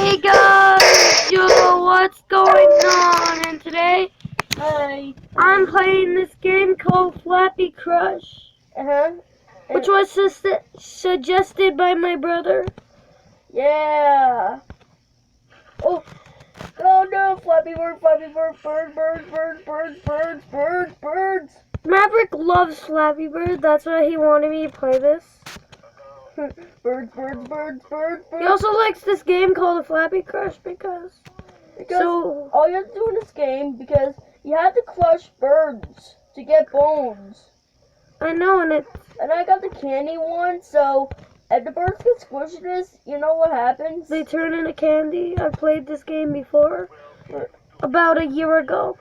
Hey guys, yo, what's going on? And today, I'm playing this game called Flappy Crush, which was suggested by my brother. Yeah. Oh no, Flappy Bird, birds. Maverick loves Flappy Bird, that's why he wanted me to play this. Birds. He also likes this game called Flappy Crush because all you have to do in this game, because you have to crush birds to get bones. I know, and I got the candy one, so if the birds get squished in this, you know what happens? they turn into candy. I played this game before, about a year ago.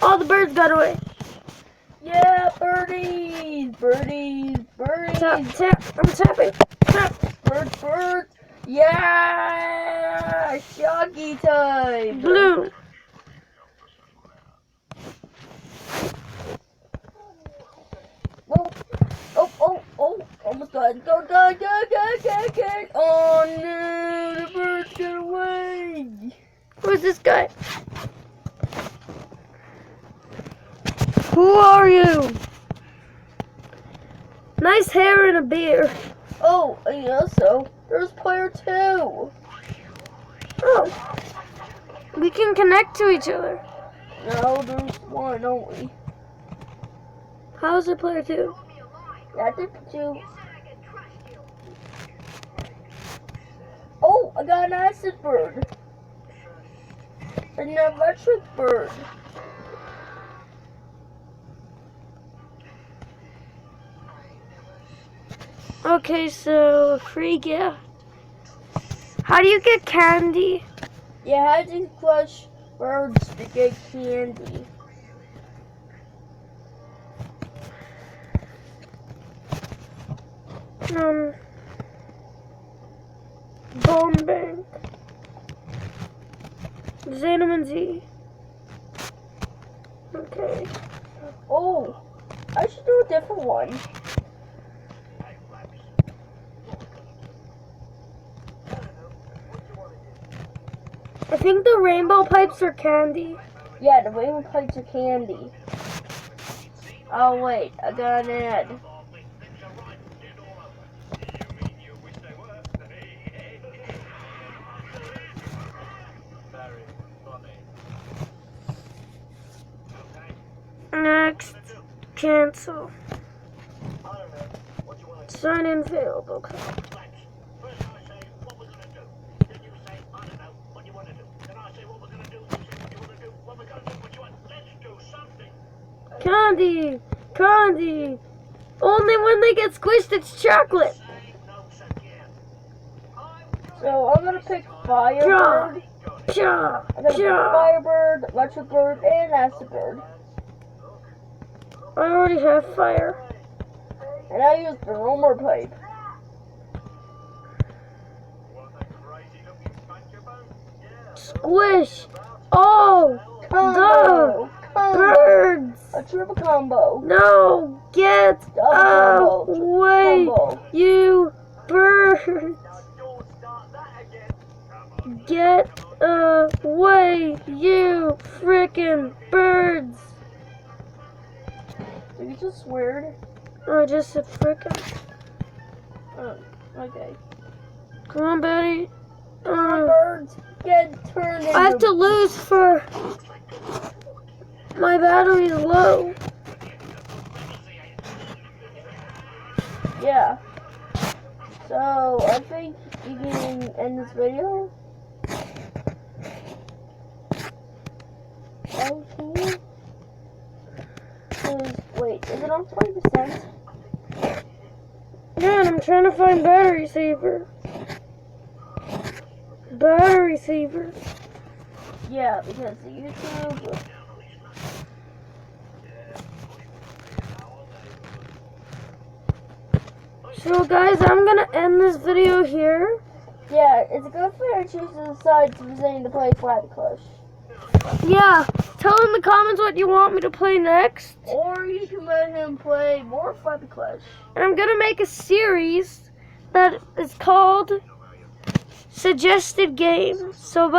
All the birds got away. Yeah, birdies. Tap, I'm tapping. Tap. Birds. Yeah, shocky time. Blue. Oh, almost got Go. Oh no, the birds got away. Who's this guy? Who are you? Nice hair and a beard. Oh, and also, there's player 2. Oh. We can connect to each other. No, there's one only. How's it player 2? Yeah, I did 2. Oh, I got an acid bird. An electric bird. Okay, so free gift. How do you get candy? You had to crush birds to get candy. Bone bank. Xanamin Z. Okay. Oh, I should do a different one. I think the rainbow pipes are candy. Yeah, the rainbow pipes are candy. Oh wait, I got an ad. Next, cancel. Sign in failed, okay. Candy! Only when they get squished, it's chocolate. So I'm gonna pick Firebird. I'm gonna pick Firebird, Electric Bird, and Acid Bird. I already have fire. And I use the roamer pipe. Squish! Oh! Combo! Birds! A triple combo. No! Get away! You birds! Get away! You frickin' birds! Did you just swear? I just said frickin'. Oh, okay. Come on, Betty. Birds get turned into... I have to lose for... My battery's low. Yeah. So, I think you can end this video. Okay. Wait, is it on 20%? Man, I'm trying to find battery saver. Battery saver. Yeah, because the YouTube... So guys, I'm gonna end this video here. Yeah, it's a good fair choose to decide to design to play Flappy Crush. Yeah, tell in the comments what you want me to play next. Or you can let him play more Flappy Crush. And I'm gonna make a series that is called suggested game. So bye.